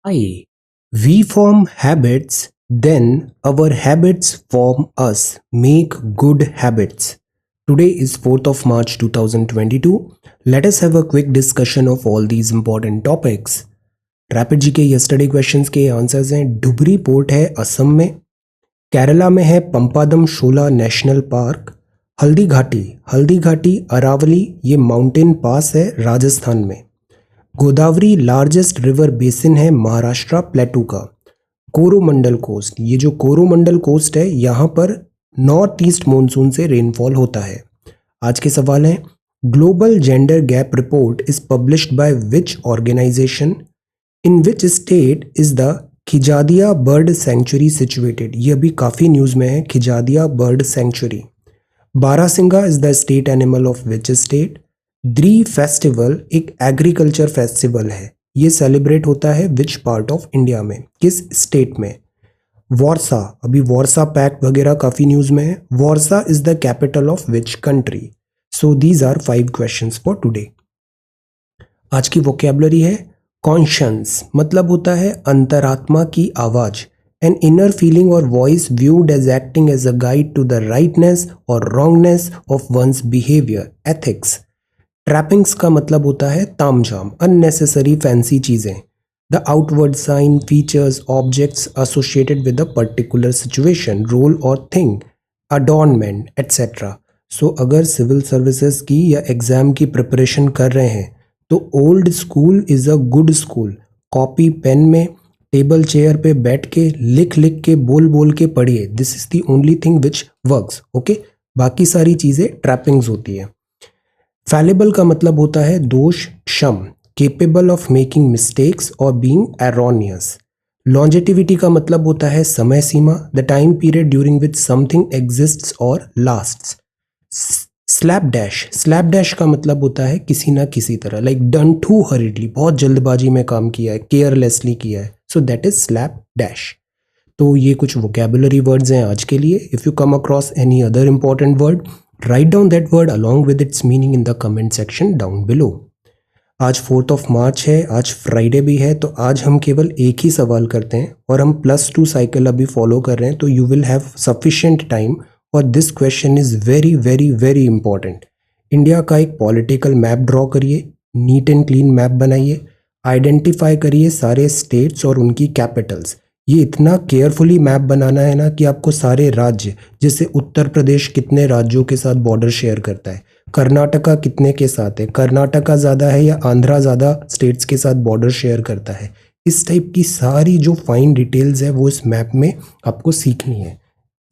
Hi. We form habits, then our habits form us. Make good habits. Today is 4th of March 2022. Let us have a quick discussion of all these important topics. Rapid जी के yesterday questions के answers हैं। Dhubri port है असम में, केरला में है पंपादम शोला national park, Haldi Ghati Aravalli ये mountain pass है राजस्थान में, गोदावरी लार्जेस्ट रिवर बेसिन है महाराष्ट्र प्लेटू का, कोरोमंडल कोस्ट ये जो कोरोमंडल कोस्ट है यहाँ पर नॉर्थ ईस्ट मानसून से रेनफॉल होता है। आज के सवाल हैं, global gender gap report is published by which organisation, in which state is the Khijadiya bird sanctuary situated, ये अभी काफ़ी न्यूज़ में है Khijadiya bird sanctuary. Barasingha is the state animal of which state, Dree festival एक एग्रीकल्चर फेस्टिवल है, ये सेलिब्रेट होता है विच पार्ट ऑफ इंडिया में, किस स्टेट में। वॉर्सा अभी वॉर्सा पैक्ट वगैरह काफ़ी न्यूज़ में है, Warsaw is the capital of which country. So these are 5 questions for today. आज की वोकैबुलरी है कॉन्शियंस, मतलब होता है अंतरात्मा की आवाज़, एन इनर फीलिंग और voice viewed as acting as a guide to the rightness और wrongness of one's behaviour, ethics. Trappings का मतलब होता है तामझाम, अननेसेसरी फैंसी चीज़ें। The outward sign, features, objects associated with a particular situation, role और thing, adornment etcetera. So अगर civil services की या एग्ज़ाम की प्रिपरेशन कर रहे हैं तो old school is a good school. Copy pen में टेबल चेयर पे बैठ के लिख के बोल के पढ़िए, this is the only thing which works. Okay, बाकी सारी चीज़ें ट्रैपिंग्स होती है। फैलेबल का मतलब होता है दोष क्षम, केपेबल ऑफ मेकिंग मिस्टेक्स और बीइंग एरोनियस। लॉन्जेटिविटी का मतलब होता है समय सीमा, the time period during which something exists और लास्ट्स। स्लैप डैश का मतलब होता है किसी ना किसी तरह, लाइक डन टू हरिडली, बहुत जल्दबाजी में काम किया है, केयरलेसली किया है, so that is slap dash. तो ये कुछ वोकैबुलरी वर्ड्स हैं आज के लिए। If you come across any other important word, write down that word along with its meaning in the comment section down below. आज 4th of March है, आज फ्राइडे भी है, तो आज हम केवल एक ही सवाल करते हैं और हम +2 साइकिल अभी फॉलो कर रहे हैं, तो you will have sufficient time. और this question is very very very important. India का एक पॉलिटिकल मैप ड्रॉ करिए, नीट एंड क्लीन मैप बनाइए, आइडेंटिफाई करिए सारे स्टेट्स और उनकी कैपिटल्स। ये इतना केयरफुली मैप बनाना है ना कि आपको सारे राज्य, जैसे उत्तर प्रदेश कितने राज्यों के साथ बॉर्डर शेयर करता है, कर्नाटका कितने के साथ है, कर्नाटका ज़्यादा है या आंध्रा ज़्यादा स्टेट्स के साथ बॉर्डर शेयर करता है, इस टाइप की सारी जो फाइन डिटेल्स है वो इस मैप में आपको सीखनी है।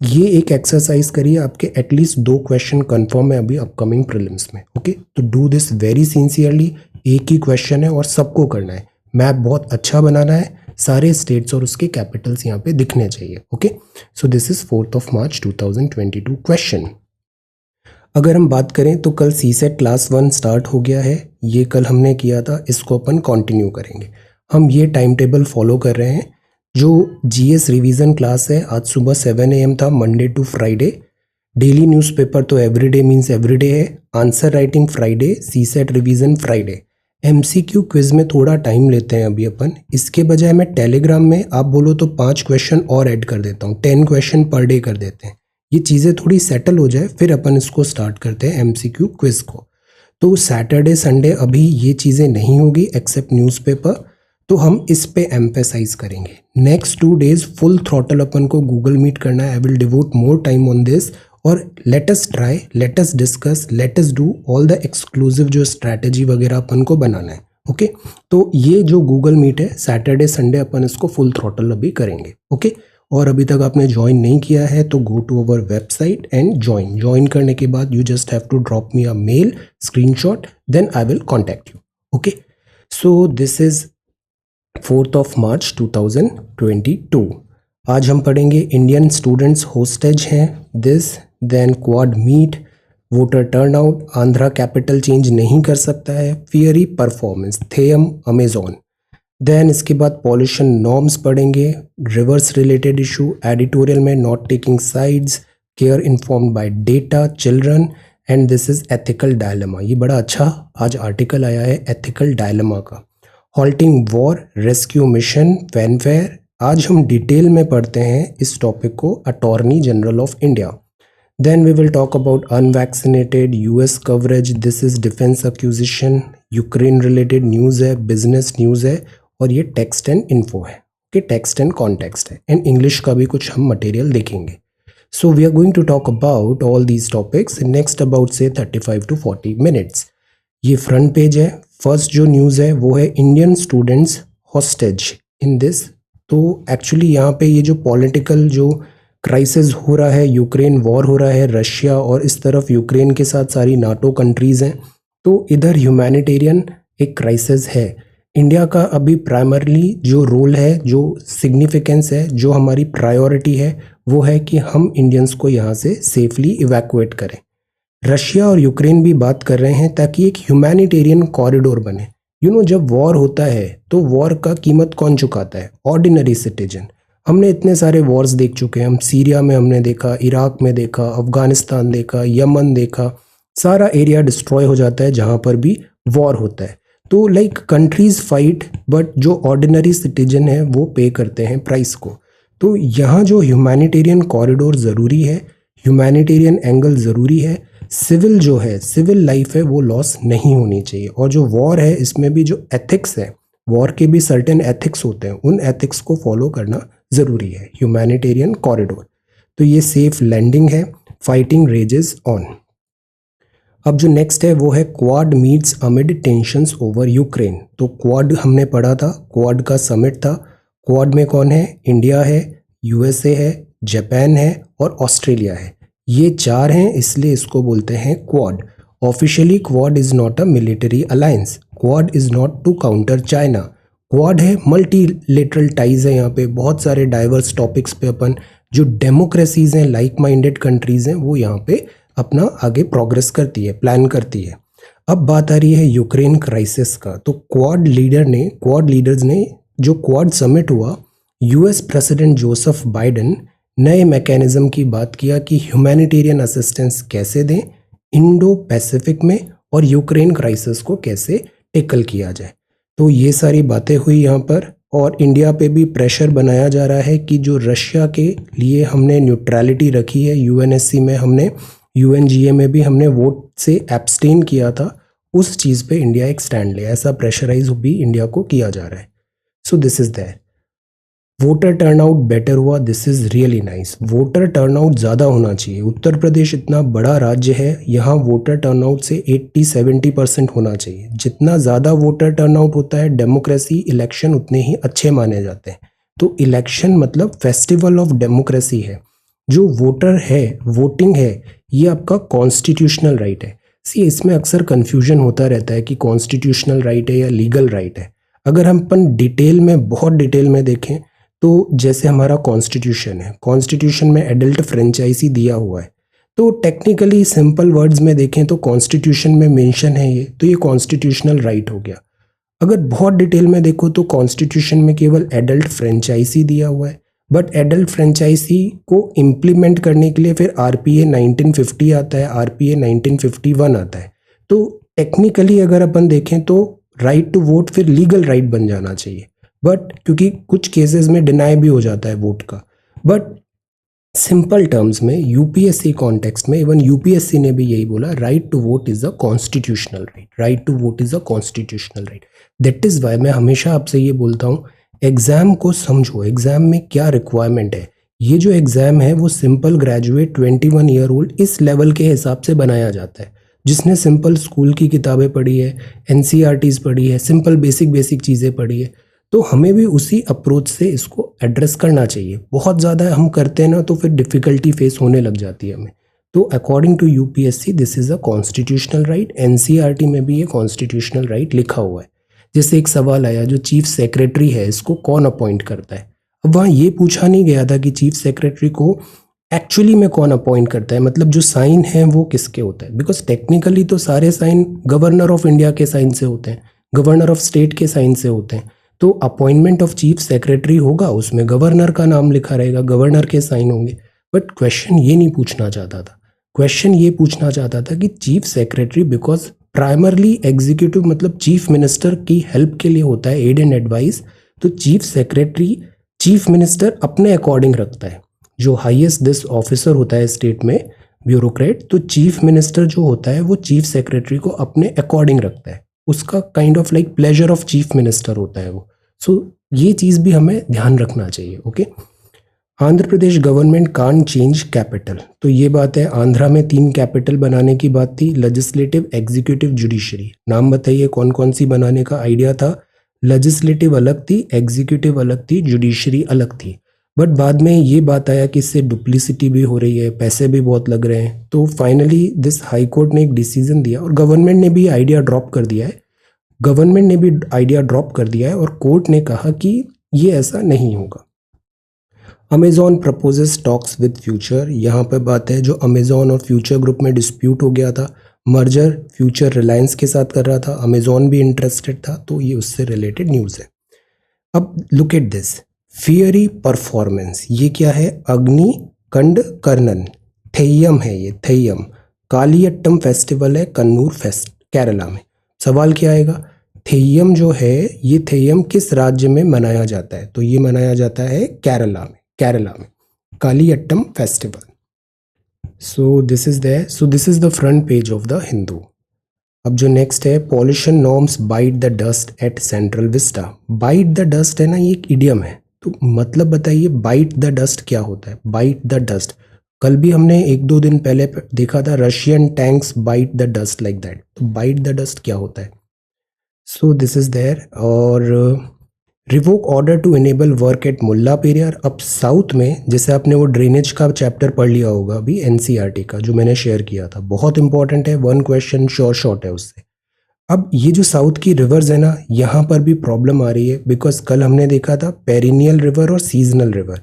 ये एक एक्सरसाइज करिए, आपके एटलीस्ट 2 क्वेश्चन कन्फर्म है अभी अपकमिंग प्रीलिम्स में। ओके, तो डू दिस वेरी सिंसियरली। एक ही क्वेश्चन है और सबको करना है, मैप बहुत अच्छा बनाना है, सारे स्टेट्स और उसके कैपिटल्स यहाँ पे दिखने चाहिए। Okay, so this is 4th of March 2022 question. अगर हम बात करें तो कल सीसेट क्लास 1 स्टार्ट हो गया है, ये कल हमने किया था, इसको अपन कंटिन्यू करेंगे। हम ये टाइम टेबल फॉलो कर रहे हैं। जो जीएस रिवीजन क्लास है आज सुबह 7 AM था, Monday to Friday. Daily newspaper तो एवरीडे मीन्स एवरीडे है, answer writing Friday, CSAT revision Friday. MCQ quiz में थोड़ा टाइम लेते हैं अभी अपन, इसके बजाय मैं टेलीग्राम में आप बोलो तो 5 क्वेश्चन और ऐड कर देता हूँ, 10 क्वेश्चन पर डे कर देते हैं। ये चीज़ें थोड़ी सेटल हो जाए फिर अपन इसको स्टार्ट करते हैं एमसीक्यू क्विज को। तो सैटरडे संडे अभी ये चीज़ें नहीं होगी एक्सेप्ट न्यूज़पेपर, तो हम इस पे एम्फेसाइज करेंगे। नेक्स्ट 2 डेज फुल थ्रॉटल अपन को गूगल मीट करना है, I will devote more time on this. और let us try, let us discuss, let us do all the exclusive जो स्ट्रैटेजी वगैरह अपन को बनाना है। ओके, तो ये जो गूगल मीट है सैटरडे संडे अपन इसको फुल थ्रॉटल अभी करेंगे। ओके, और अभी तक आपने ज्वाइन नहीं किया है तो go to our website and join करने के बाद you just have to drop me a mail screenshot, then I will contact you. Okay, so this is 4th of March 2022। आज हम पढ़ेंगे इंडियन स्टूडेंट्स होस्टेज हैं this, then quad meet, voter turnout, Andhra capital change नहीं कर सकता है, fiery performance, Theyyam Amazon. Then इसके बाद पॉल्यूशन नॉर्म्स पढ़ेंगे, रिवर्स रिलेटेड इशू, एडिटोरियल में not taking sides, care informed by data, children, and this is ethical dilemma. ये बड़ा अच्छा आज आर्टिकल आया है एथिकल डायलेमा का। Halting war, rescue mission, fanfare. आज हम डिटेल में पढ़ते हैं इस टॉपिक को, attorney general of India. Then we will talk about unvaccinated, US coverage, this is defence acquisition, Ukraine related news है, बिजनेस न्यूज़ है, और ये टेक्स्ट एंड इन्फो है कि टेक्स्ट एंड कॉन्टेक्स्ट है, एंड इंग्लिश का भी कुछ हम मटेरियल देखेंगे। So we are going to talk about all these topics in next about से 35 to 40 मिनट्स। ये फ्रंट पेज है। फर्स्ट जो न्यूज़ है वो है Indian students hostage in this. तो एक्चुअली यहाँ पे ये जो पॉलिटिकल जो क्राइसिस हो रहा है, यूक्रेन वॉर हो रहा है, रशिया और इस तरफ यूक्रेन के साथ सारी नाटो कंट्रीज़ हैं, तो इधर ह्यूमैनिटेरियन एक क्राइसिस है। इंडिया का अभी प्राइमरली जो रोल है, जो सिग्निफिकेंस है, जो हमारी प्रायोरिटी है, वो है कि हम इंडियंस को यहाँ से सेफली इवैक्यूएट करें। रशिया और यूक्रेन भी बात कर रहे हैं ताकि एक ह्यूमैनिटेरियन कॉरिडोर बने। जब वॉर होता है तो वॉर का कीमत कौन चुकाता है? Ordinary citizen. हमने इतने सारे वॉर्स देख चुके हैं। हम सीरिया में हमने देखा, इराक में देखा, अफगानिस्तान देखा, यमन देखा, सारा एरिया डिस्ट्रॉय हो जाता है जहाँ पर भी वॉर होता है। तो लाइक कंट्रीज फाइट, बट जो ऑर्डिनरी सिटीजन है वो पे करते हैं प्राइस को। तो यहाँ जो ह्यूमैनिटेरियन कॉरिडोर ज़रूरी है, ह्यूमैनिटेरियन एंगल ज़रूरी है। सिविल जो है, सिविल लाइफ है, वो लॉस नहीं होनी चाहिए। और जो वॉर है इसमें भी जो एथिक्स है, वॉर के भी सर्टेन एथिक्स होते हैं, उन एथिक्स को फॉलो करना ज़रूरी है। Humanitarian corridor. तो ये सेफ लैंडिंग है। Fighting raises on. अब जो नेक्स्ट है वो है quad meets amid tensions over Ukraine. तो क्वाड हमने पढ़ा था, क्वाड का समिट था। क्वाड में कौन है? इंडिया है, यूएसए है, जापान है और ऑस्ट्रेलिया है। ये चार हैं, इसलिए इसको बोलते हैं quad. Officially quad is not a military alliance. Quad is not to counter China. Quad है मल्टीलेटरल टाइज है। यहाँ पे बहुत सारे डाइवर्स टॉपिक्स पे अपन जो डेमोक्रेसीज हैं, लाइक माइंडेड कंट्रीज हैं, वो यहाँ पे अपना आगे प्रोग्रेस करती है, प्लान करती है। अब बात आ रही है यूक्रेन क्राइसिस का। तो क्वाड लीडर्स ने जो क्वाड समिट हुआ, यूएस प्रेसिडेंट जोसेफ बाइडेन नए मैकेनिज्म की बात किया कि ह्यूमैनिटेरियन असिस्टेंस कैसे दें इंडो पैसिफिक में, और यूक्रेन क्राइसिस को कैसे टेकल किया जाए। तो ये सारी बातें हुई यहाँ पर। और इंडिया पे भी प्रेशर बनाया जा रहा है कि जो रशिया के लिए हमने न्यूट्रलिटी रखी है, यूएनएससी में हमने, यूएनजीए में भी हमने वोट से एब्सटेन किया था, उस चीज़ पे इंडिया एक स्टैंड ले, ऐसा प्रेशराइज भी इंडिया को किया जा रहा है। So this is that. Voter turnout better हुआ, this is really nice. Voter turnout ज़्यादा होना चाहिए। उत्तर प्रदेश इतना बड़ा राज्य है, यहाँ वोटर टर्नआउट से 80-70% होना चाहिए। जितना ज़्यादा वोटर टर्नआउट होता है, डेमोक्रेसी इलेक्शन उतने ही अच्छे माने जाते हैं। तो इलेक्शन मतलब फेस्टिवल ऑफ डेमोक्रेसी है। जो वोटर है, वोटिंग है, ये आपका कॉन्स्टिट्यूशनल राइट है। इसमें अक्सर कन्फ्यूजन होता रहता है कि कॉन्स्टिट्यूशनल राइट है या लीगल राइट है। अगर हम अपन डिटेल में, बहुत डिटेल में देखें तो जैसे हमारा कॉन्स्टिट्यूशन है, कॉन्स्टिट्यूशन में एडल्ट फ्रेंचाइजी दिया हुआ है। तो टेक्निकली सिंपल वर्ड्स में देखें तो कॉन्स्टिट्यूशन में मेंशन है ये, तो ये कॉन्स्टिट्यूशनल राइट हो गया। अगर बहुत डिटेल में देखो तो कॉन्स्टिट्यूशन में केवल एडल्ट फ्रेंचाइजी दिया हुआ है, बट एडल्ट फ्रेंचाइजी को इम्प्लीमेंट करने के लिए फिर आरपीए 1950 आता है, आरपीए 1951 आता है। तो टेक्निकली अगर अपन देखें तो राइट टू वोट फिर लीगल राइट बन जाना चाहिए, बट क्योंकि कुछ केसेस में डिनाई भी हो जाता है वोट का। बट सिंपल टर्म्स में यूपीएससी कॉन्टेक्स्ट में, इवन यूपीएससी ने भी यही बोला, right to vote is a constitutional right, right to vote is a constitutional right. That is why मैं हमेशा आपसे ये बोलता हूँ, एग्जाम को समझो, एग्जाम में क्या रिक्वायरमेंट है। ये जो एग्जाम है वो सिंपल ग्रेजुएट 21 ईयर ओल्ड इस लेवल के हिसाब से बनाया जाता है, जिसने सिंपल स्कूल की किताबें पढ़ी है, एनसीईआरटीज पढ़ी है, सिंपल बेसिक चीज़ें पढ़ी है। तो हमें भी उसी अप्रोच से इसको एड्रेस करना चाहिए। बहुत ज़्यादा हम करते हैं ना तो फिर डिफ़िकल्टी फेस होने लग जाती है हमें। तो according to UPSC this is a constitutional right. NCERT में भी ये कॉन्स्टिट्यूशनल राइट लिखा हुआ है। जैसे एक सवाल आया, जो चीफ सेक्रेटरी है इसको कौन अपॉइंट करता है? अब वहाँ ये पूछा नहीं गया था कि चीफ सेक्रेटरी को एक्चुअली में कौन अपॉइंट करता है, मतलब जो साइन है वो किसके होता है। बिकॉज टेक्निकली तो सारे साइन गवर्नर ऑफ इंडिया के साइन से होते हैं, गवर्नर ऑफ स्टेट के साइन से होते हैं। तो अपॉइंटमेंट ऑफ चीफ सेक्रेटरी होगा, उसमें गवर्नर का नाम लिखा रहेगा, गवर्नर के साइन होंगे। बट क्वेश्चन ये नहीं पूछना चाहता था। क्वेश्चन ये पूछना चाहता था कि chief secretary, because primarily executive मतलब चीफ मिनिस्टर की हेल्प के लिए होता है, एड एंड एडवाइस। तो चीफ सेक्रेटरी चीफ मिनिस्टर अपने अकॉर्डिंग रखता है। जो हाईएस्ट दिस ऑफिसर होता है स्टेट में, ब्यूरोक्रेट, तो चीफ मिनिस्टर जो होता है वो चीफ सेक्रेटरी को अपने अकॉर्डिंग रखता है, उसका kind of like pleasure of chief minister होता है वो। सो ये चीज़ भी हमें ध्यान रखना चाहिए। Okay, Andhra Pradesh government can change capital, तो ये बात है, आंध्रा में 3 कैपिटल बनाने की बात थी, लेजिस्लेटिव, एग्जीक्यूटिव, जुडिशरी। नाम बताइए कौन कौन सी बनाने का आइडिया था? लेजिस्लेटिव अलग थी, एग्जीक्यूटिव अलग थी, जुडिशरी अलग थी। बट बाद में ये बात आया कि इससे डुप्लिसिटी भी हो रही है, पैसे भी बहुत लग रहे हैं, तो फाइनली दिस हाई कोर्ट ने एक डिसीजन दिया और गवर्नमेंट ने भी आइडिया ड्रॉप कर दिया है। गवर्नमेंट ने भी आइडिया ड्रॉप कर दिया है और कोर्ट ने कहा कि ये ऐसा नहीं होगा। Amazon proposes talks with future, यहाँ पर बात है जो अमेजॉन और फ्यूचर ग्रुप में डिस्प्यूट हो गया था, मर्जर फ्यूचर रिलायंस के साथ कर रहा था, अमेजॉन भी इंटरेस्टेड था, तो ये उससे रिलेटेड न्यूज़ है। अब look at this fiery performance, ये क्या है? अग्नि कंड कर्णन, थेयम है ये, थेयम। कालियट्टम फेस्टिवल है कन्नूर फेस्ट केरला में। सवाल क्या आएगा? थेयम जो है, ये थेयम किस राज्य में मनाया जाता है? तो ये मनाया जाता है केरला में, केरला में Kaliyattam festival. So this is the front page of the Hindu. अब जो नेक्स्ट है, pollution norms bite the dust at Central Vista. Bite the dust है ना, ये एक इडियम है, तो मतलब बताइए बाइट द डस्ट क्या होता है? बाइट द डस्ट, कल भी हमने 1-2 दिन पहले देखा था, Russian tanks bite the dust like that. तो बाइट द डस्ट क्या होता है? So this is there. और revoke order to enable work at Mullaperiyar. अब साउथ में, जैसे आपने वो ड्रेनेज का चैप्टर पढ़ लिया होगा अभी एनसीईआरटी का, जो मैंने शेयर किया था, बहुत इंपॉर्टेंट है, 1 क्वेश्चन शॉर्ट है उससे। अब ये जो साउथ की रिवर्स है ना, यहाँ पर भी प्रॉब्लम आ रही है, बिकॉज कल हमने देखा था पेरिनियल रिवर और सीजनल रिवर।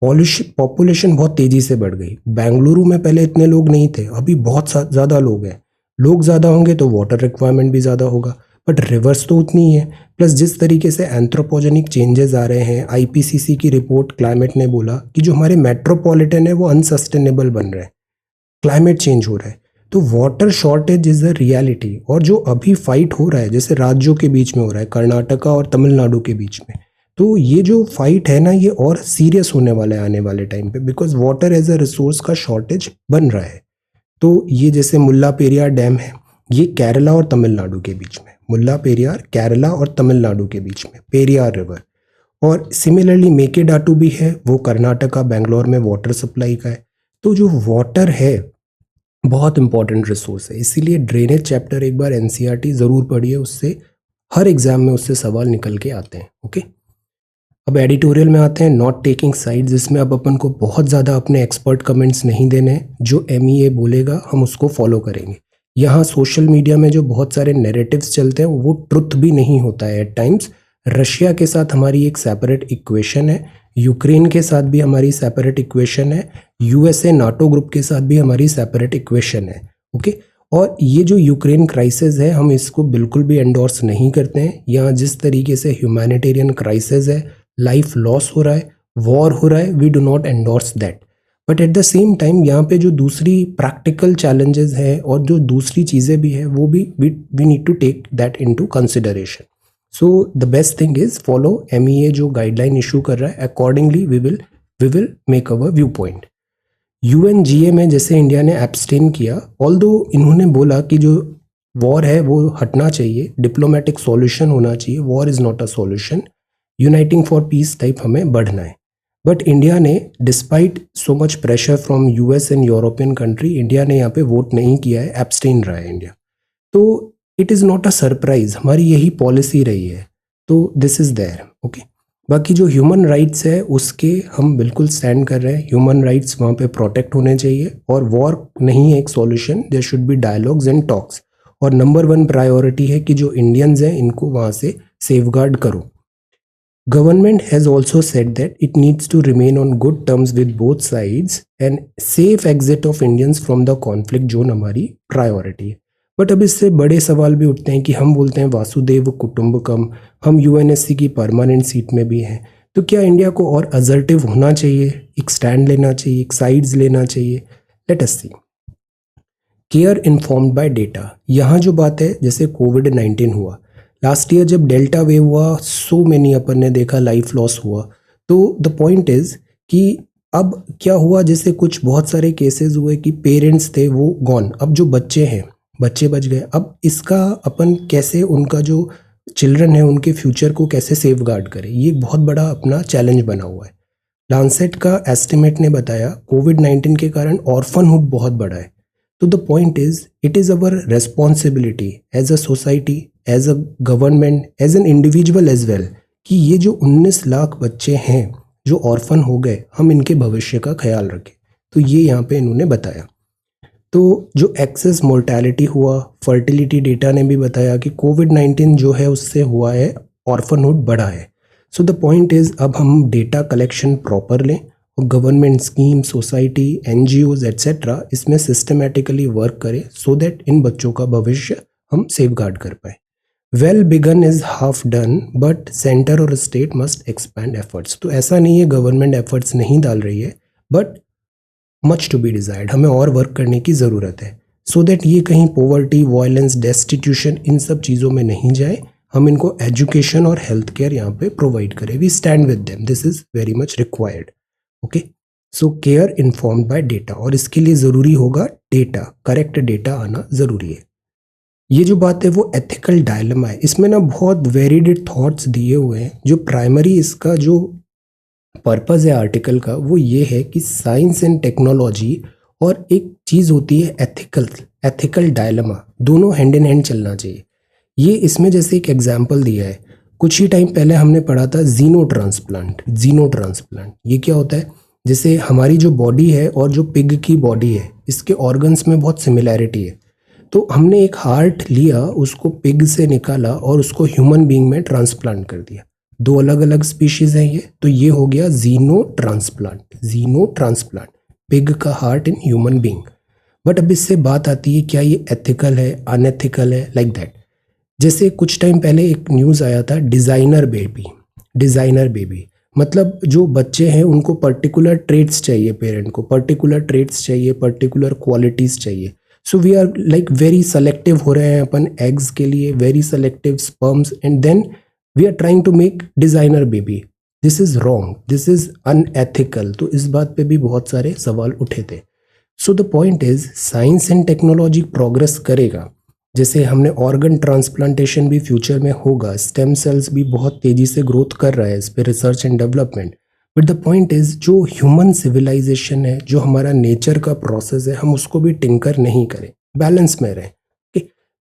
पॉपुलेशन बहुत तेजी से बढ़ गई। बेंगलुरु में पहले इतने लोग नहीं थे, अभी बहुत ज़्यादा लोग हैं। लोग ज़्यादा होंगे तो वाटर रिक्वायरमेंट भी ज़्यादा होगा, बट रिवर्स तो उतनी ही है। प्लस जिस तरीके से एंथ्रोपोजेनिक चेंजेस आ रहे हैं, आईपीसीसी की रिपोर्ट क्लाइमेट ने बोला कि जो हमारे मेट्रोपॉलिटन है वो अनसस्टेनेबल बन रहे हैं, क्लाइमेट चेंज हो रहा है, तो water shortage is the reality. और जो अभी फाइट हो रहा है, जैसे राज्यों के बीच में हो रहा है, कर्नाटका और तमिलनाडु के बीच में, तो ये जो फाइट है ना, ये और सीरियस होने वाला है आने वाले टाइम पे, because water as a resource का शॉर्टेज बन रहा है। तो ये जैसे मुल्ला पेरियार डैम है, ये केरला और तमिलनाडु के बीच में, मुल्ला पेरियार केरला और तमिलनाडु के बीच में, पेरियार रिवर। और सिमिलरली मेकेडाटू भी है, वो कर्नाटका बेंगलोर में वाटर सप्लाई का है। तो जो वाटर है बहुत इंपॉर्टेंट रिसोर्स है, इसीलिए ड्रेनेज चैप्टर एक बार एनसीईआरटी ज़रूर पढ़िए, उससे हर एग्जाम में उससे सवाल निकल के आते हैं। ओके, अब एडिटोरियल में आते हैं, नॉट टेकिंग साइड्स। इसमें अब अपन को बहुत ज़्यादा अपने एक्सपर्ट कमेंट्स नहीं देने, जो एमईए बोलेगा हम उसको फॉलो करेंगे। यहाँ सोशल मीडिया में जो बहुत सारे नैरेटिव्स चलते हैं वो ट्रुथ भी नहीं होता है एट टाइम्स। रशिया के साथ हमारी एक सेपरेट इक्वेशन है, यूक्रेन के साथ भी हमारी सेपरेट इक्वेशन है, यूएसए नाटो ग्रुप के साथ भी हमारी सेपरेट इक्वेशन है। ओके, और ये जो यूक्रेन क्राइसिस है, हम इसको बिल्कुल भी एंडोर्स नहीं करते हैं। यहाँ जिस तरीके से ह्यूमैनिटेरियन क्राइसिस है, लाइफ लॉस हो रहा है, वॉर हो रहा है, we do not endorse that. But at the same time यहाँ पे जो दूसरी प्रैक्टिकल चैलेंजेस है और जो दूसरी चीज़ें भी है, वो भी we need to take that into consideration. So the best thing is follow MEA जो गाइडलाइन इशू कर रहा है, accordingly we will make our view point. UNGA में जैसे इंडिया ने एब्सटेन किया, ऑल्दो इन्होंने बोला कि जो वॉर है वो हटना चाहिए, डिप्लोमेटिक सॉल्यूशन होना चाहिए, war is not a solution, uniting for piece type हमें बढ़ना है। बट इंडिया ने despite so much pressure from US and European country, India ने यहाँ पे वोट नहीं किया है, एब्सटेन रहा है इंडिया। तो it is not a surprise, हमारी यही पॉलिसी रही है, तो दिस इज़ देयर। ओके, बाकी जो ह्यूमन राइट्स है उसके हम बिल्कुल स्टैंड कर रहे हैं, ह्यूमन राइट्स वहाँ पे प्रोटेक्ट होने चाहिए, और वॉर नहीं है एक solution, there should be dialogues and talks. और नंबर 1 प्रायोरिटी है कि जो इंडियंस हैं इनको वहाँ से सेफगार्ड करो। Government has also said that it needs to remain on good terms with both sides and safe exit of Indians from the conflict zone हमारी प्रायोरिटी है। बट अब इससे बड़े सवाल भी उठते हैं कि हम बोलते हैं वासुदेव कुटुंबकम, हम यूएनएससी की परमानेंट सीट में भी हैं, तो क्या इंडिया को और असर्टिव होना चाहिए, एक स्टैंड लेना चाहिए, एक साइड्स लेना चाहिए? Let us see. Care informed by data, यहाँ जो बात है जैसे कोविड-19 हुआ, लास्ट ईयर जब डेल्टा वेव हुआ, सो मेनी अपन ने देखा लाइफ लॉस हुआ। तो द पॉइंट इज कि अब क्या हुआ, जैसे कुछ बहुत सारे केसेस हुए कि पेरेंट्स थे वो गॉन, अब जो बच्चे हैं बच्चे बच गए। अब इसका अपन कैसे उनका जो चिल्ड्रन है उनके फ्यूचर को कैसे सेफ गार्ड करें, ये बहुत बड़ा अपना चैलेंज बना हुआ है। लांसेट का एस्टिमेट ने बताया कोविड-19 के कारण ऑर्फनहुड बहुत बढ़ा है। तो the point is it is our responsibility as a society, as a government, as an individual as well, कि ये जो 19 लाख बच्चे हैं जो ऑर्फन हो गए, हम इनके भविष्य का ख्याल रखें। तो ये यहाँ पे इन्होंने बताया। तो जो एक्सेस मोर्टेलिटी हुआ, फर्टिलिटी डेटा ने भी बताया कि कोविड-19 जो है उससे हुआ है, ऑर्फनहुड बढ़ा है। सो द पॉइंट इज़ अब हम डेटा कलेक्शन प्रॉपर लें और government scheme, society, NGOs etcetera इसमें सिस्टमेटिकली वर्क करें सो दैट इन बच्चों का भविष्य हम सेफ गार्ड कर पाए। Well begun is half done but centre और स्टेट मस्ट एक्सपैंड एफर्ट्स। तो ऐसा नहीं है गवर्नमेंट एफर्ट्स नहीं डाल रही है, but much to be desired, हमें और वर्क करने की ज़रूरत है सो दैट ये कहीं पॉवर्टी, वायलेंस, डेस्टिट्यूशन इन सब चीज़ों में नहीं जाए। हम इनको एजुकेशन और हेल्थ केयर यहाँ पे प्रोवाइड करें। We stand with them, this is very much required. Okay, so care informed by data, और इसके लिए ज़रूरी होगा डेटा, करेक्ट डेटा आना ज़रूरी है। ये जो बात है वो एथिकल डायलेमा है, इसमें ना बहुत वेरिड थॉट्स दिए हुए हैं। जो प्राइमरी इसका जो पर्पज़ है आर्टिकल का वो ये है कि साइंस एंड टेक्नोलॉजी और एक चीज़ होती है एथिकल डायलेमा, दोनों हैंड इन हैंड चलना चाहिए। ये इसमें जैसे एक एग्जांपल दिया है, कुछ ही टाइम पहले हमने पढ़ा था जीनो ट्रांसप्लांट। ये क्या होता है, जैसे हमारी जो बॉडी है और जो पिग की बॉडी है, इसके ऑर्गन्स में बहुत सिमिलैरिटी है। तो हमने एक हार्ट लिया, उसको पिग से निकाला और उसको ह्यूमन बीइंग में ट्रांसप्लांट कर दिया। दो अलग अलग स्पीशीज हैं ये, तो ये हो गया जीनो ट्रांसप्लांट, पिग का heart in human being. But अब इससे बात आती है क्या ये एथिकल है, अनएथिकल है, लाइक दैट। जैसे कुछ टाइम पहले एक न्यूज़ आया था डिज़ाइनर बेबी, मतलब जो बच्चे हैं उनको पर्टिकुलर ट्रेट्स चाहिए, पेरेंट को पर्टिकुलर ट्रेट्स चाहिए, पर्टिकुलर क्वालिटीज़ चाहिए। So we are like very selective हो रहे हैं अपन एग्स के लिए, very selective sperms, and then we are trying to make designer baby. This is wrong, this is unethical. तो इस बात पे भी बहुत सारे सवाल उठे थे। So the point is science and technology progress करेगा, जैसे हमने ऑर्गन ट्रांसप्लांटेशन भी फ्यूचर में होगा, स्टेम सेल्स भी बहुत तेज़ी से ग्रोथ कर रहा है, इस पर research and development. But the point is जो ह्यूमन सिविलाइजेशन है, जो हमारा नेचर का प्रोसेस है, हम उसको भी टिंकर नहीं करें, बैलेंस में रहें।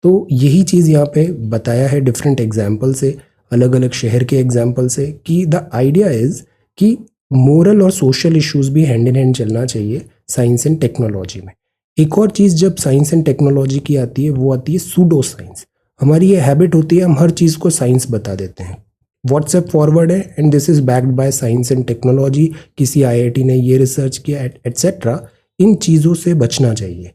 तो यही चीज़ यहाँ पे बताया है डिफरेंट एग्जाम्पल से, अलग अलग शहर के एग्जाम्पल से, कि द आइडिया इज़ कि मोरल और सोशल इश्यूज़ भी हैंड इन हैंड चलना चाहिए साइंस एंड टेक्नोलॉजी में। एक और चीज़ जब साइंस एंड टेक्नोलॉजी की आती है वो आती है सूडो साइंस। हमारी ये हैबिट होती है, हम हर चीज़ को साइंस बता देते हैं। व्हाट्सएप फॉरवर्ड है and this is backed by science and technology, किसी आईआईटी ने ये रिसर्च किया एट्सेट्रा। इन चीज़ों से बचना चाहिए।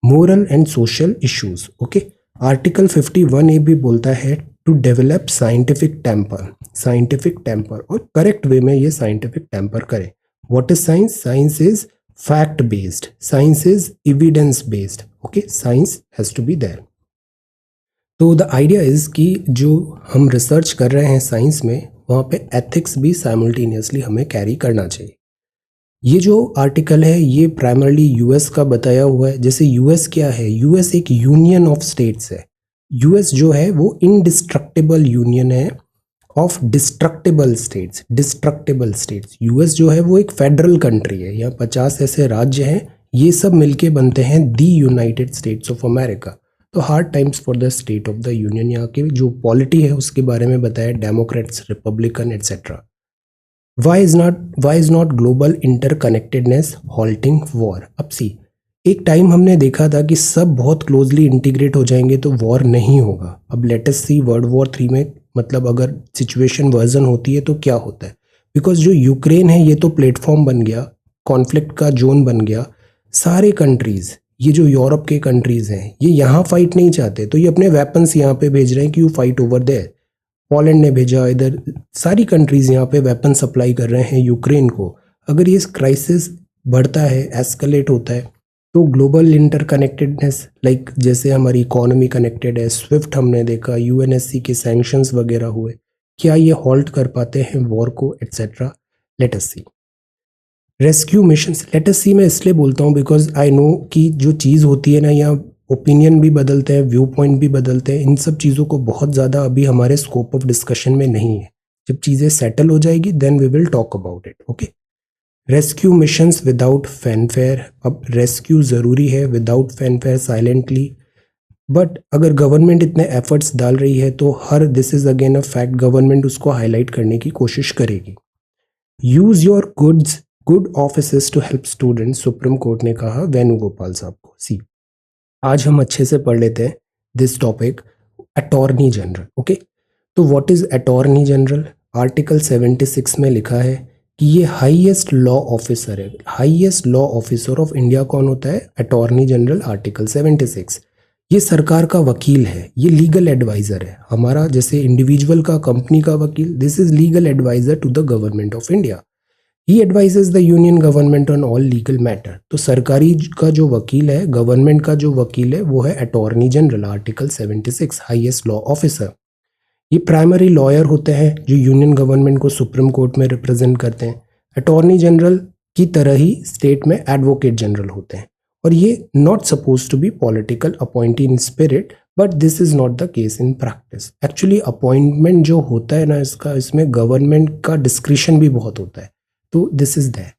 Moral and social issues, okay. Article 51A भी बोलता है टू डेवलप साइंटिफिक टेम्पर, और करेक्ट वे में ये साइंटिफिक टेम्पर करें। What is science? Science is fact based, science is evidence based, okay, science has to be there. तो the idea is कि जो हम रिसर्च कर रहे हैं साइंस में, वहाँ पे एथिक्स भी साइमल्टेनियसली हमें कैरी करना चाहिए। ये जो आर्टिकल है ये प्राइमरली यूएस का बताया हुआ है। जैसे यूएस क्या है, यूएस एक यूनियन ऑफ स्टेट्स है। यूएस जो है वो इनडिस्ट्रक्टिबल यूनियन है ऑफ डिस्ट्रक्टिबल स्टेट्स। यूएस जो है वो एक फेडरल कंट्री है, यहाँ 50 ऐसे राज्य हैं, ये सब मिलके बनते हैं the United States of America. तो hard times for the state of the union. यहाँ की जो पॉलिटी है उसके बारे में बताया, democrats, republican etcetera. Why is not global interconnectedness halting war. अब सी, एक टाइम हमने देखा था कि सब बहुत क्लोजली इंटीग्रेट हो जाएंगे तो वॉर नहीं होगा। अब लेटेस्ट सी वर्ल्ड वॉर 3 में, मतलब अगर सिचुएशन वर्जन होती है तो क्या होता है, बिकॉज जो यूक्रेन है ये तो प्लेटफॉर्म बन गया, कॉन्फ्लिक्ट का जोन बन गया। सारे कंट्रीज़, ये जो यूरोप के कंट्रीज़ हैं, ये यहाँ फाइट नहीं चाहते, तो ये अपने वेपन्स यहाँ पे भेज रहे हैं कि you fight over there. Poland ने भेजा, इधर सारी कंट्रीज़ यहाँ पे वेपन सप्लाई कर रहे हैं यूक्रेन को। अगर ये क्राइसिस बढ़ता है, एस्केलेट होता है, तो ग्लोबल इंटरकनेक्टेडनेस, लाइक जैसे हमारी इकोनॉमी कनेक्टेड है, स्विफ्ट हमने देखा, यूएनएससी के सैंक्शंस वगैरह हुए, क्या ये हॉल्ट कर पाते हैं वॉर को, एट्सेट्रा। लेट अस सी। रेस्क्यू मिशंस, लेट अस सी मैं इसलिए बोलता हूँ बिकॉज आई नो कि जो चीज़ होती है ना, या ओपिनियन भी बदलते हैं, व्यू पॉइंट भी बदलते हैं, इन सब चीज़ों को बहुत ज़्यादा अभी हमारे स्कोप ऑफ डिस्कशन में नहीं है। जब चीज़ें सेटल हो जाएगी then we will talk about it, okay. Rescue missions without fanfare, अब रेस्क्यू ज़रूरी है विदाउट फैनफेयर, साइलेंटली, बट अगर गवर्नमेंट इतने एफर्ट्स डाल रही है तो हर, this is again a fact, government उसको हाईलाइट करने की कोशिश करेगी। Use your good offices to help students, Supreme Court ने कहा वेणुगोपाल साहब को। सी, आज हम अच्छे से पढ़ लेते हैं this topic, attorney general, okay. तो what is attorney general? Article 76 में लिखा है कि ये हाईएस्ट लॉ ऑफिसर है। Highest law officer of India कौन होता है? Attorney general, article 76। ये सरकार का वकील है, ये लीगल एडवाइजर है हमारा, जैसे इंडिविजुअल का, कंपनी का वकील, this is legal adviser to the government of India. He advises the union government on all legal matter. तो सरकारी का जो वकील है, गवर्नमेंट का जो वकील है, वो है attorney general, article 76, highest law officer. ये प्राइमरी लॉयर होते हैं जो यूनियन गवर्नमेंट को सुप्रीम कोर्ट में रिप्रेजेंट करते हैं। अटॉर्नी जनरल की तरह ही स्टेट में एडवोकेट जनरल होते हैं, और ये not suppose to be political appointee in spirit, but this is not the case in practice. Actually appointment जो होता है ना इसका, इसमें गवर्नमेंट का डिस्क्रिशन भी बहुत होता है, तो दिस इज दैट।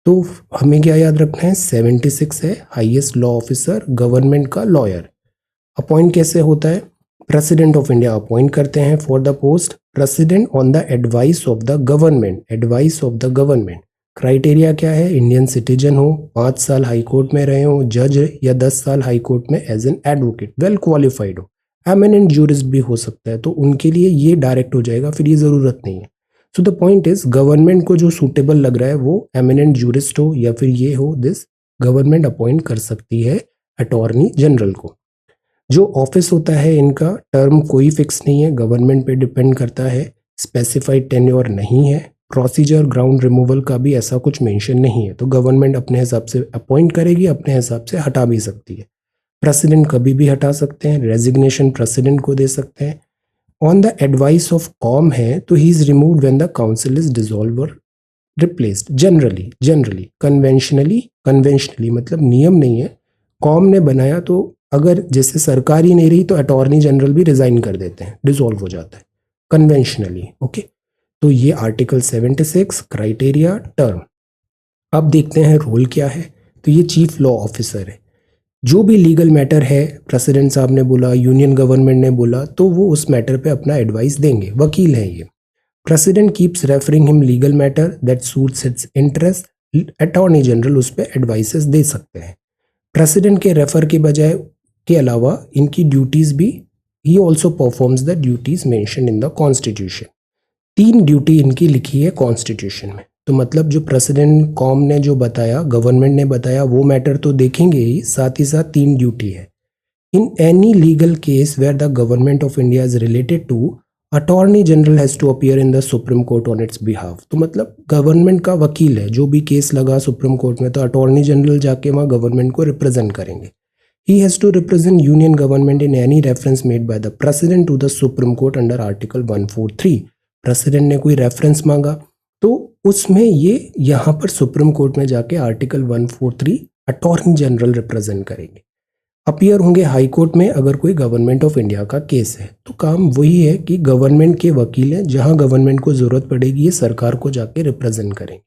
तो हमें क्या याद रखना है? 76 है, हाईएस्ट लॉ ऑफिसर, गवर्नमेंट का लॉयर। अपॉइंट कैसे होता है? प्रेसिडेंट ऑफ इंडिया अपॉइंट करते हैं for the post, president on the advice of the government, advice of the government. Criteria क्या है? इंडियन सिटीजन हो, 5 साल हाई कोर्ट में रहे हो, जज, या 10 साल हाई कोर्ट में as an advocate, well qualified हो, एमिनेंट जूरिस्ट भी हो सकता है, तो उनके लिए ये डायरेक्ट हो जाएगा, फिर ये ज़रूरत नहीं है। So the point is, government को जो सूटेबल लग रहा है वो एमिनेंट जूरिस्ट हो या फिर ये हो, दिस गवर्नमेंट अपॉइंट कर सकती है अटॉर्नी जनरल को। जो ऑफिस होता है इनका, टर्म कोई फिक्स नहीं है, गवर्नमेंट पे डिपेंड करता है, स्पेसिफाइड टेन्योर नहीं है, प्रोसीजर ग्राउंड रिमूवल का भी ऐसा कुछ मेंशन नहीं है, तो गवर्नमेंट अपने हिसाब से अपॉइंट करेगी, अपने हिसाब से हटा भी सकती है। प्रेसिडेंट कभी भी हटा सकते हैं, रेजिग्नेशन प्रेसिडेंट को दे सकते हैं। On the advice of com है तो he is removed when the council is dissolve और रिप्लेस्ड। जनरली कन्वेंशनली मतलब नियम नहीं है, कॉम ने बनाया, तो अगर जैसे सरकार ही नहीं रही तो अटॉर्नी जनरल भी रिजाइन कर देते हैं, डिसॉल्व हो जाता है कन्वेंशनली, ओके। तो ये आर्टिकल 76, क्राइटेरिया, टर्म। अब देखते हैं रोल क्या है। तो ये चीफ लॉ ऑफिसर है, जो भी लीगल मैटर है, प्रेसिडेंट साहब ने बोला, यूनियन गवर्नमेंट ने बोला, तो वो उस मैटर पे अपना एडवाइस देंगे, वकील है ये। President keeps referring him legal matter that suits it's interest, attorney general उस पर एडवाइसेस दे सकते हैं। प्रेसिडेंट के रेफर के बजाय के अलावा इनकी ड्यूटीज भी, he also performs the duties mention in the constitution. 3 duty इनकी लिखी है कॉन्स्टिट्यूशन में, तो मतलब जो प्रेसिडेंट कॉम ने जो बताया, गवर्नमेंट ने बताया, वो मैटर तो देखेंगे ही, साथ 3 ड्यूटी है। In any legal case where the government of India is related to, attorney general has to appear in the supreme court on its behalf. तो मतलब गवर्नमेंट का वकील है, जो भी केस लगा सुप्रीम कोर्ट में, तो अटॉर्नी जनरल जाके वहाँ गवर्नमेंट को रिप्रेजेंट करेंगे। He has to represent union government in any reference made by the president to the Supreme Court under Article 143। President ने कोई रेफरेंस मांगा तो उसमें ये यहाँ पर सुप्रीम कोर्ट में जाके आर्टिकल 143 अटॉर्नी जनरल रिप्रेजेंट करेंगे। अपीयर होंगे हाई कोर्ट में अगर कोई गवर्नमेंट ऑफ इंडिया का केस है। तो काम वही है कि गवर्नमेंट के वकील हैं, जहाँ गवर्नमेंट को ज़रूरत पड़ेगी ये सरकार को जाके रिप्रेजेंट करेंगे।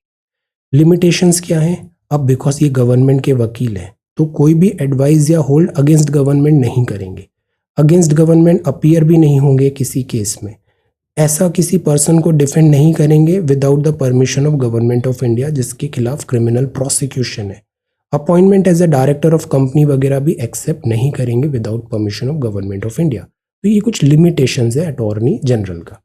लिमिटेशंस क्या हैं? अब बिकॉज ये गवर्नमेंट के वकील हैं तो कोई भी एडवाइस या होल्ड अगेंस्ट गवर्नमेंट नहीं करेंगे, अगेंस्ट गवर्नमेंट अपीयर भी नहीं होंगे किसी केस में, ऐसा किसी पर्सन को डिफेंड नहीं करेंगे without the permission of government of India जिसके खिलाफ क्रिमिनल प्रोसिक्यूशन है। Appointment as a director of company वगैरह भी एक्सेप्ट नहीं करेंगे without permission of government of India. तो ये कुछ लिमिटेशंस है अटॉर्नी जनरल का।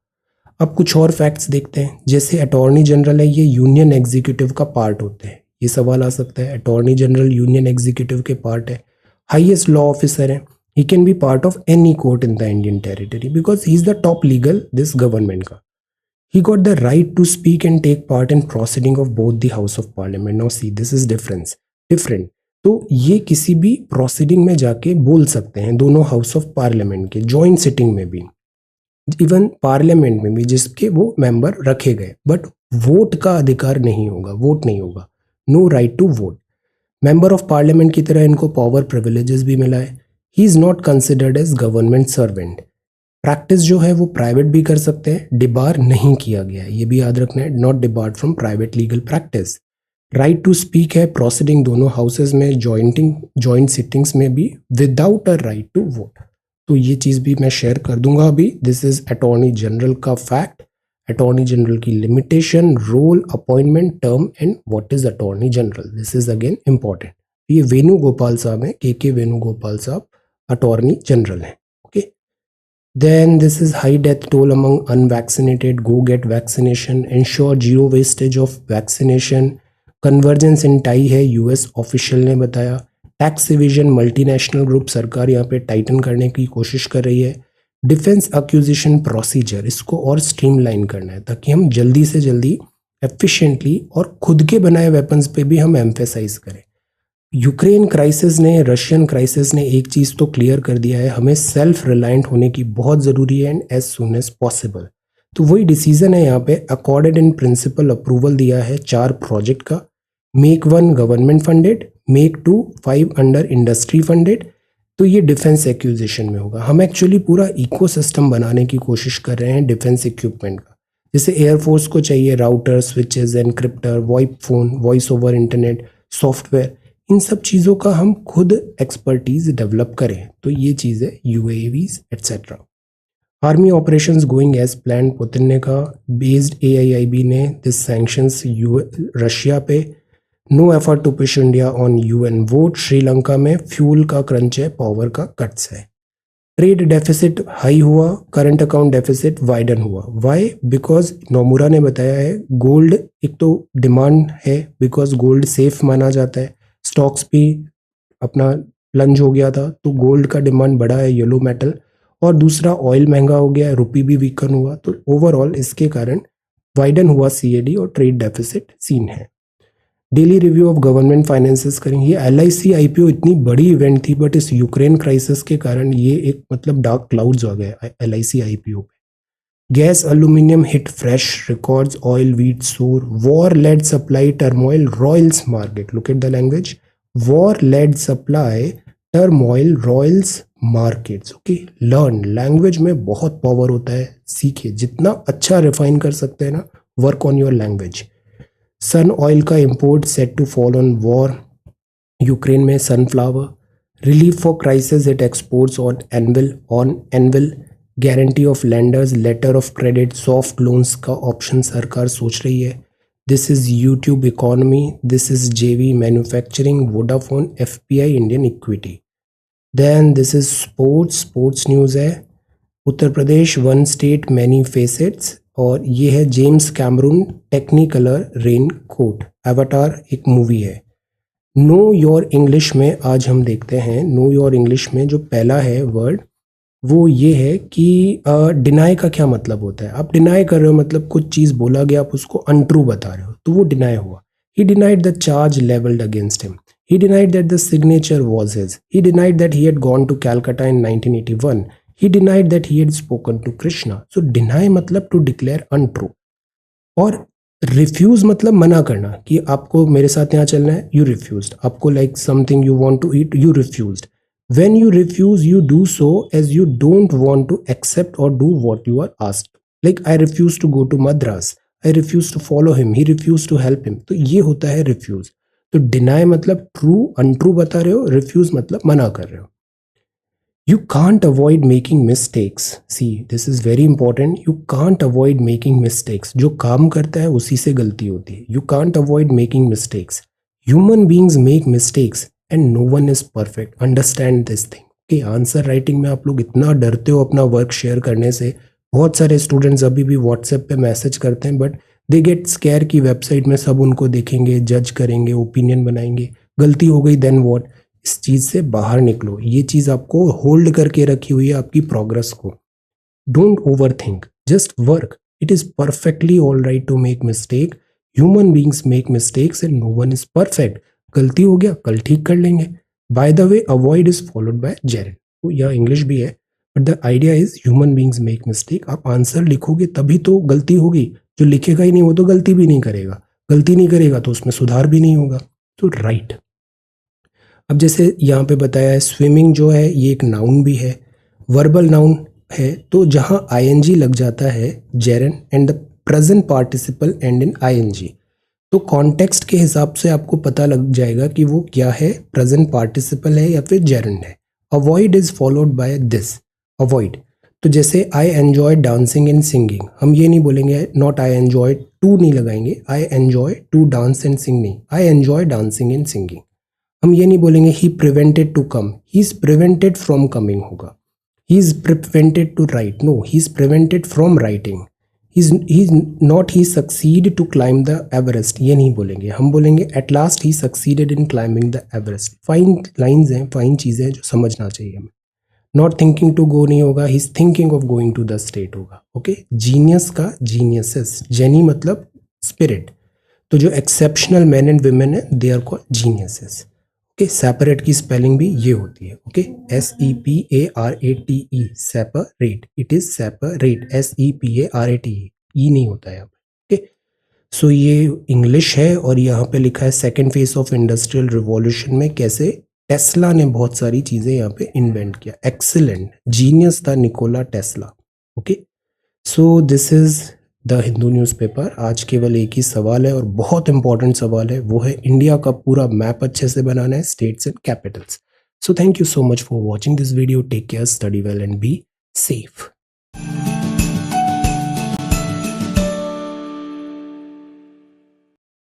अब कुछ और फैक्ट्स देखते हैं। जैसे अटॉर्नी जनरल है, ये यूनियन एग्जीक्यूटिव का पार्ट होते हैं, ये सवाल आ सकता है, अटॉर्नी जनरल यूनियन एग्जीक्यूटिव के पार्ट है, हाईएस्ट लॉ ऑफिसर है, he can be part of any court in the Indian territory because he is the top legal this government का। He got the right to speak and take part in proceeding of both the House of Parliament। Now see this is different। तो ये किसी भी proceeding में जाके बोल सकते हैं, दोनों हाउस ऑफ पार्लियामेंट के जॉइंट सिटिंग में भी, इवन पार्लियामेंट में भी जिसके वो मेंबर रखे गए, बट वोट का अधिकार नहीं होगा, वोट नहीं होगा, no right to vote. Member of parliament की तरह इनको पावर प्रिविलेजेस भी मिला है। He is not considered as government servant. Practice जो है वो प्राइवेट भी कर सकते हैं, डिबार नहीं किया गया है, ये भी याद रखना है, not debarred from private legal practice. Right to speak है प्रोसीडिंग दोनों हाउसेज में, जॉइंट सिटिंग्स में भी, without a right to vote. तो ये चीज़ भी मैं शेयर कर दूंगा अभी। दिस इज अटॉर्नी जनरल का फैक्ट, अटॉर्नी जनरल की limitation, role, appointment, term and what is attorney general. This is again important. ये वेणुगोपाल साहब हैं, के वेणुगोपाल साहब अटॉर्नी जनरल हैं। Okay, then this is high death toll among unvaccinated, go gate vaccination, ensure zero wastage of vaccination, convergence in tie है, US official ने बताया। Tax evasion, multinational group, सरकार यहाँ पे टाइटन करने की कोशिश कर रही है। डिफेंस एक्विजिशन प्रोसीजर, इसको और स्ट्रीमलाइन करना है ताकि हम जल्दी से जल्दी एफिशिएंटली और खुद के बनाए वेपन्स पे भी हम एम्फेसाइज करें। यूक्रेन क्राइसिस ने, रशियन क्राइसिस ने एक चीज़ तो क्लियर कर दिया है, हमें सेल्फ रिलायंट होने की बहुत ज़रूरी है, and as soon as possible. तो वही डिसीजन है यहाँ पे, अकॉर्डेड इन प्रिंसिपल अप्रूवल दिया है 4 प्रोजेक्ट का। Make 1 government funded, make 2 5 under industry funded. तो ये डिफेंस एक्विजिशन में होगा। हम एक्चुअली पूरा इकोसिस्टम बनाने की कोशिश कर रहे हैं डिफेंस इक्विपमेंट का। जैसे एयरफोर्स को चाहिए router, switches, encryptor, VoIP phone, voice over internet, software, इन सब चीज़ों का हम खुद एक्सपर्टीज डेवलप करें। तो ये चीज़ है UAVs etcetera. Army operations going as plan, Putin ने कहा। बेस्ड एआईआईबी ने दिस सैंक्शंस रशिया पे। No effort to push India on UN vote. Sri Lanka में फ्यूल का क्रंच है, पावर का कट्स है। ट्रेड डेफिसिट हाई हुआ, करंट अकाउंट डेफिसिट वाइडन हुआ। वाई? बिकॉज नोमुरा ने बताया है, गोल्ड एक तो डिमांड है, बिकॉज गोल्ड सेफ माना जाता है, स्टॉक्स भी अपना प्लंज हो गया था, तो गोल्ड का डिमांड बढ़ा है, येलो मेटल। और दूसरा ऑयल महंगा हो गया है, रुपी भी वीकन हुआ, तो ओवरऑल इसके कारण वाइडन हुआ सीएडी और ट्रेड डेफिसिट सीन है। Daily review of government finances करेंगे। ये एलआईसी आईपीओ इतनी बड़ी इवेंट थी, बट इस यूक्रेन क्राइसिस के कारण ये एक मतलब डार्क क्लाउड्स हो गए एलआईसी आईपीओ पे। Gas aluminium hit fresh records, oil wheat soar, war led supply turmoil roils market. Look at the language, war led supply turmoil roils markets. Okay, learn, language में बहुत power होता है, सीखिए, जितना अच्छा रिफाइन कर सकते हैं ना, work on your language. Sun oil का import set to fall on war, Ukraine में sunflower. Relief for crisis it exports on anvil. Guarantee of lenders, letter of credit, soft loans का ऑप्शन सरकार सोच रही है। This is YouTube economy, this is JV manufacturing, Vodafone, FPI Indian equity. Then this is sports news है। Uttar Pradesh one state many facets, और ये है James Cameroon Technicolor rain coat. Avatar एक मूवी है। नो योर इंग्लिश में आज हम देखते हैं, नो योर इंग्लिश में जो पहला है वर्ड वो ये है कि डिनाई का क्या मतलब होता है। आप डिनाई कर रहे हो, मतलब कुछ चीज़ बोला गया, आप उसको अनट्रू बता रहे हो, तो वो डिनाई हुआ। He denied the charge levelled against him, he denied that the signature was his, he denied that he had gone to Calcutta in 1981, he denied that he had spoken to Krishna. So deny मतलब to declare untrue, और refuse मतलब मना करना कि आपको मेरे साथ यहाँ चलना है, you refused. आपको like something you want to eat, you refused. When you refuse, you do so as you don't want to accept or do what you are asked. Like I refuse to go to Madras, I refuse to follow him, he refused to help him. तो ये होता है refuse. तो deny मतलब true, untrue बता रहे हो, refuse मतलब मना कर रहे हो। You can't avoid making mistakes. See, this is very important. You can't avoid making mistakes. जो काम करता है उसी से गलती होती है. You can't avoid making mistakes. Human beings make mistakes and no one is perfect. Understand this thing. Okay, answer writing में आप लोग इतना डरते हो अपना वर्क शेयर करने से। बहुत सारे स्टूडेंट्स अभी भी व्हाट्सएप पे मैसेज करते हैं, बट दे गेट स्केयर की वेबसाइट में सब उनको देखेंगे, जज करेंगे, ओपिनियन बनाएंगे, गलती हो गई देन व्हाट। इस चीज़ से बाहर निकलो, ये चीज़ आपको होल्ड करके रखी हुई है आपकी प्रोग्रेस को। Don't over think, just work. It is perfectly all right to make mistake. Human beings make mistakes and no one is perfect. गलती हो गया, कल ठीक कर लेंगे. By the way, avoid is followed by gerund. तो यह इंग्लिश भी है, but the idea is human beings make mistake. आप आंसर लिखोगे तभी तो गलती होगी. जो लिखेगा ही नहीं वो तो गलती भी नहीं करेगा. गलती नहीं करेगा तो उसमें सुधार भी नहीं होगा. तो राइट. अब जैसे यहाँ पे बताया है, स्विमिंग जो है ये एक नाउन भी है, वर्बल नाउन है. तो जहाँ आईएनजी लग जाता है, gerund, and the present participle and in I N G, तो कॉन्टेक्स्ट के हिसाब से आपको पता लग जाएगा कि वो क्या है, प्रेजेंट पार्टिसिपल है या फिर जेरन है. Avoid is followed by this. Avoid, तो जैसे आई एन्जॉय डांसिंग एंड सिंगिंग, हम ये नहीं बोलेंगे, नॉट आई एन्जॉय टू नहीं लगाएंगे, I enjoy to dance and sing नहीं, I enjoy dancing and singing. हम ये नहीं बोलेंगे he prevented to come, he is prevented from coming होगा. He is prevented to write, no, he is prevented from writing. he succeed to climb the Everest, ये नहीं बोलेंगे. हम बोलेंगे at last he succeeded in climbing the Everest. Fine lines हैं, fine चीज़ें हैं जो समझना चाहिए हमें. नॉट थिंकिंग टू गो नहीं होगा, he is thinking of going to the state होगा. ओके. जीनियस का जीनियसेस, जेनी मतलब स्पिरिट. तो जो एक्सेप्शनल मैन एंड वुमेन है, they are called geniuses. Okay. Separate की स्पेलिंग भी ये होती है. Okay. SEPARATE, separate. It is separate, SEPARATE, E नहीं होता है यहाँ पे. ओके. सो ये इंग्लिश है और यहाँ पे लिखा है second phase of industrial revolution में कैसे टेस्ला ने बहुत सारी चीजें यहाँ पे इन्वेंट किया. एक्सीलेंट, जीनियस था Nikola Tesla. Okay. So this is the Hindu newspaper. आज केवल एक ही सवाल है और बहुत इंपॉर्टेंट सवाल है, वो है इंडिया का पूरा मैप अच्छे से बनाना है, states and capitals. So thank you so much for watching this video. Take care, study well and be safe.